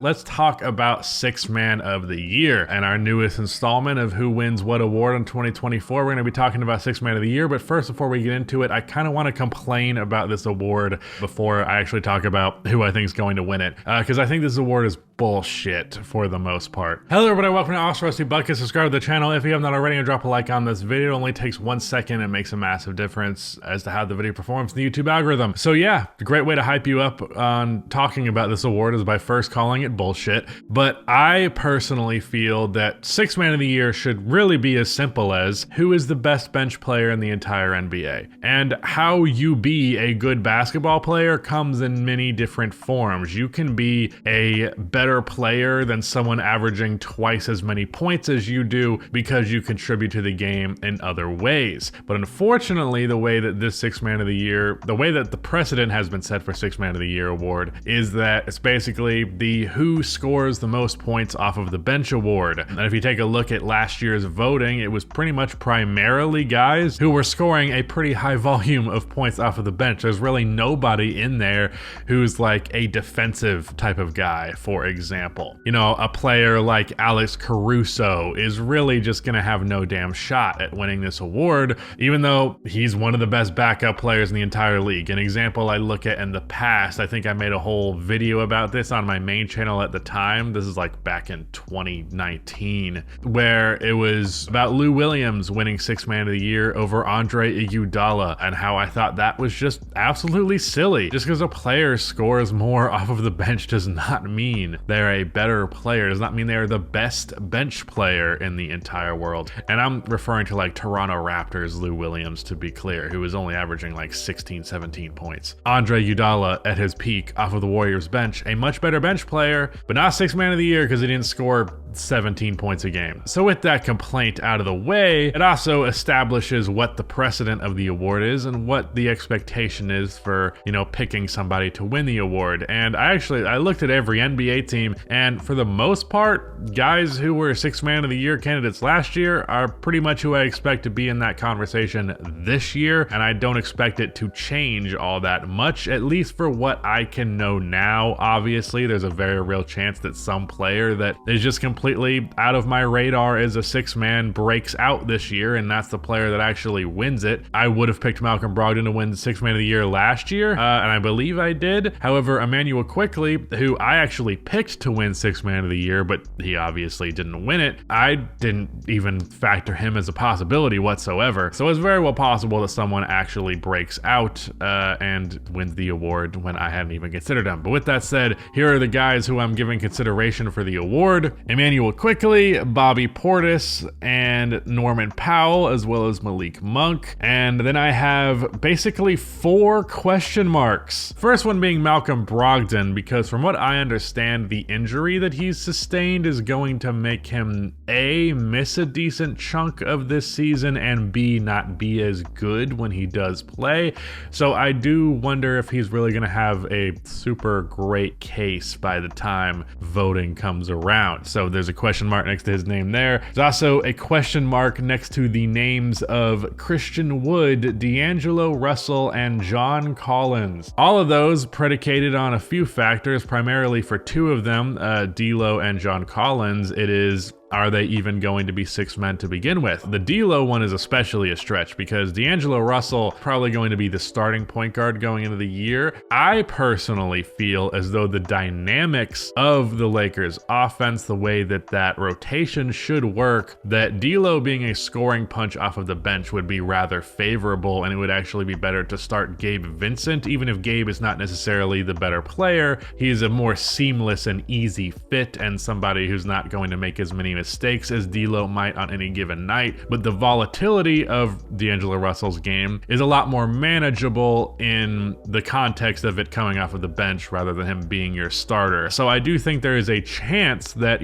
Let's talk about Sixth Man of the Year and our newest installment of Who Wins What Award in 2024. We're going to be talking about Sixth Man of the Year, but first, before we get into it, I kind of want to complain about this award before I actually talk about who I think is going to win it, because I think this award is bullshit for the most part. Hello everybody, welcome to Oscar Rusty Bucket. Subscribe to the channel if you have not already and drop a like on this video. It only takes 1 second and makes a massive difference as to how the video performs in the YouTube algorithm. So yeah, a great way to hype you up on talking about this award is by first calling it bullshit. But I personally feel that Sixth Man of the Year should really be as simple as who is the best bench player in the entire NBA. And how you be a good basketball player comes in many different forms. You can be a better player than someone averaging twice as many points as you do because you contribute to the game in other ways. But unfortunately, the way that this Sixth Man of the Year, the way that the precedent has been set for Sixth Man of the Year award is that it's basically the who scores the most points off of the bench award. And if you take a look at last year's voting, it was pretty much primarily guys who were scoring a pretty high volume of points off of the bench. There's really nobody in there who's like a defensive type of guy, for example. You know, a player like Alex Caruso is really just gonna have no damn shot at winning this award, even though he's one of the best backup players in the entire league. An example I look at in the past, I think I made a whole video about this on my main channel at the time. This is like back in 2019, where it was about Lou Williams winning Sixth Man of the Year over Andre Iguodala, and how I thought that was just absolutely silly. Just because a player scores more off of the bench does not mean they're a better player, does not mean they're the best bench player in the entire world. And I'm referring to like Toronto Raptors Lou Williams, to be clear, who was only averaging like 16, 17 points. Andre Iguodala at his peak off of the Warriors bench, a much better bench player, but not Sixth Man of the Year because he didn't score 17 points a game. So with that complaint out of the way, it also establishes what the precedent of the award is and what the expectation is for, you know, picking somebody to win the award. And I looked at every NBA team, and for the most part, guys who were Sixth Man of the Year candidates last year are pretty much who I expect to be in that conversation this year, and I don't expect it to change all that much, at least for what I can know now. Obviously, there's a very real chance that some player that is just completely out of my radar as a sixth man breaks out this year, and that's the player that actually wins it. I would have picked Malcolm Brogdon to win Sixth Man of the Year last year, and I believe I did. However, Immanuel Quickley, who I actually picked to win Sixth Man of the Year, but he obviously didn't win it, I didn't even factor him as a possibility whatsoever. So it's very well possible that someone actually breaks out and wins the award when I hadn't even considered him. But with that said, here are the guys who I'm giving consideration for the award: Immanuel Quickley, Bobby Portis, and Norman Powell, as well as Malik Monk. And then I have basically 4 question marks. First one being Malcolm Brogdon, because from what I understand, the injury that he's sustained is going to make him A, miss a decent chunk of this season, and B, not be as good when he does play. So I do wonder if he's really going to have a super great case by the time voting comes around. So there's a question mark next to his name there. There's also a question mark next to the names of Christian Wood, D'Angelo Russell, and John Collins. All of those predicated on a few factors, primarily for 2 of them, D'Lo and John Collins. It is, are they even going to be 6 men to begin with? The D'Lo one is especially a stretch because D'Angelo Russell probably going to be the starting point guard going into the year. I personally feel as though the dynamics of the Lakers offense, the way that rotation should work, that D'Lo being a scoring punch off of the bench would be rather favorable, and it would actually be better to start Gabe Vincent. Even if Gabe is not necessarily the better player, he's a more seamless and easy fit and somebody who's not going to make as many mistakes as D'Lo might on any given night, but the volatility of D'Angelo Russell's game is a lot more manageable in the context of it coming off of the bench rather than him being your starter. So I do think there is a chance that,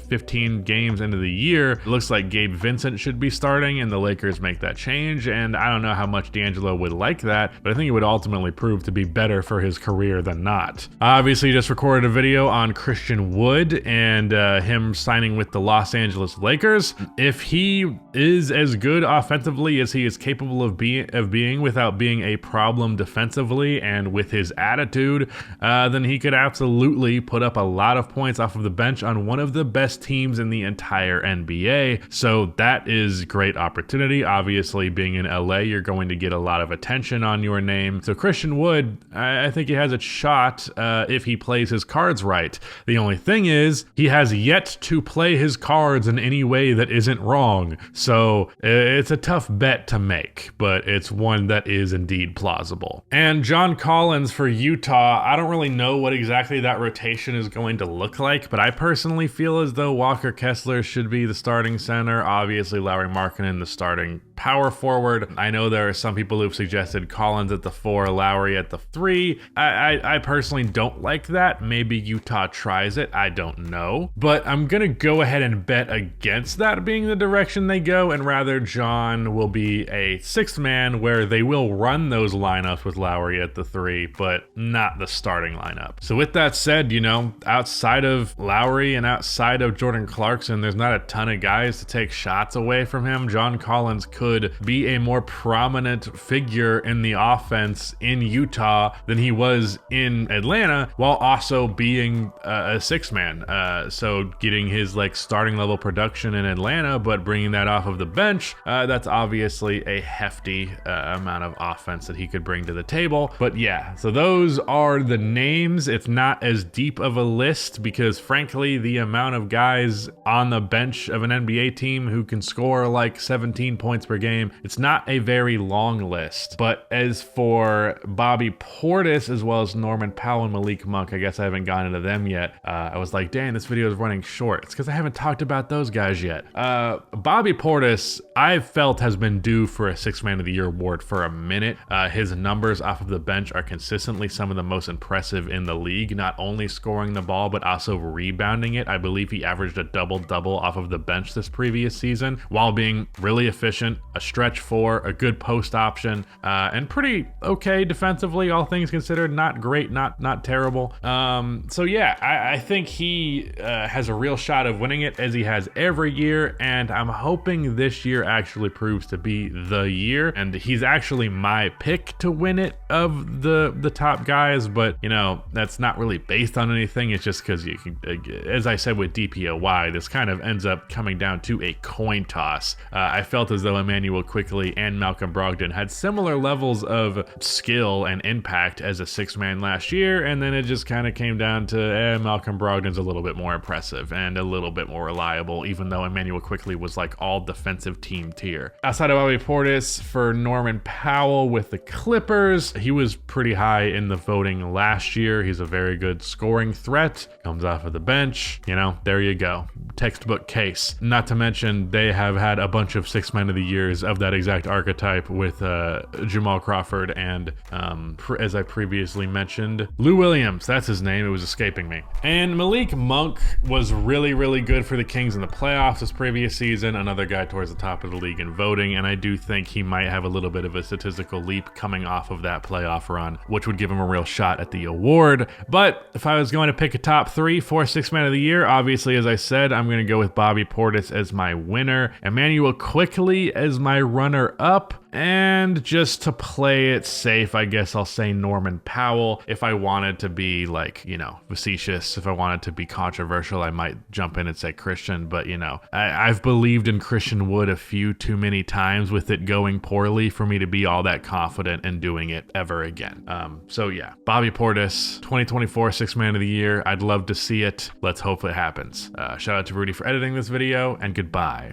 15 games into the year, it looks like Gabe Vincent should be starting and the Lakers make that change, and I don't know how much D'Angelo would like that, but I think it would ultimately prove to be better for his career than not. I obviously just recorded a video on Christian Wood and him signing with the Los Angeles Lakers. If he is as good offensively as he is capable of being without being a problem defensively and with his attitude, then he could absolutely put up a lot of points off of the bench on one of the best teams in the entire NBA. So that is great opportunity. Obviously, being in LA, you're going to get a lot of attention on your name. So Christian Wood, I think he has a shot if he plays his cards right. The only thing is, he has yet to play his cards in any way that isn't wrong. So it's a tough bet to make, but it's one that is indeed plausible. And John Collins for Utah, I don't really know what exactly that rotation is going to look like, but I personally feel as though Walker Kessler should be the starting center. Obviously, Lauri Markkanen the starting power forward. I know there are some people who've suggested Collins at the 4, Lauri at the 3. I personally don't like that. Maybe Utah tries it. I don't know. But I'm going to go ahead and bet against that being the direction they go, and rather John will be a 6th man where they will run those lineups with Lauri at the 3, but not the starting lineup. So with that said, you know, outside of Lauri and outside of Jordan Clarkson, there's not a ton of guys to take shots away from him. John Collins could be a more prominent figure in the offense in Utah than he was in Atlanta, while also being a 6th man. So getting his like starting level production in Atlanta, but bringing that off of the bench, that's obviously a hefty amount of offense that he could bring to the table. But yeah, so those are the names. It's not as deep of a list because frankly, the amount of guys on the bench of an NBA team who can score like 17 points per game, it's not a very long list. But as for Bobby Portis, as well as Norman Powell and Malik Monk, I guess I haven't gotten into them yet. I was like, dang, this video is running short. It's because I haven't talked about those guys yet. Bobby Portis, I've felt has been due for a 6th man of the year award for a minute. His numbers off of the bench are consistently some of the most impressive in the league, not only scoring the ball, but also rebounding it. I believe he averaged a double-double off of the bench this previous season, while being really efficient, a stretch 4, a good post option, and pretty okay defensively, all things considered. Not great, not terrible. So yeah, I think he has a real shot of winning it, as he has every year, and I'm hoping this year actually proves to be the year, and he's actually my pick to win it of the top guys. But you know, that's not really based on anything. It's just because you can, as I said with DPOY, this kind of ends up coming down to a coin toss. I felt as though Immanuel Quickley and Malcolm Brogdon had similar levels of skill and impact as a 6th man last year, and then it just kind of came down to Malcolm Brogdon's a little bit more impressive and a little bit more reliable, even though Immanuel Quickley was like all defensive team tier. Outside of Bobby Portis, for Norman Powell with the Clippers, he was pretty high in the voting last year. He's a very good scoring threat, comes off of the bench, you know, there you go. Textbook case. Not to mention they have had a bunch of 6th men of the years of that exact archetype with Jamal Crawford and as I previously mentioned, Lou Williams, that's his name, it was escaping me. And Malik Monk was really good for the Kings in the playoffs this previous season, another guy towards the top of the league in voting, and I do think he might have a little bit of a statistical leap coming off of that playoff run, which would give him a real shot at the award. But if I was going to pick a top 3 for 6th man of the year, obviously, as I said, I'm going to go with Bobby Portis as my winner, Immanuel Quickley as my runner-up, and just to play it safe, I guess I'll say Norman Powell. If I wanted to be like, you know, facetious, if I wanted to be controversial, I might jump in and say Christian, but you know, I've believed in Christian Wood a few too many times with it going poorly for me to be all that confident in doing it ever again. So yeah, Bobby Portis, 2024 6th man of the year. I'd love to see it. Let's hope it happens. Shout out to Rudy for editing this video, and goodbye.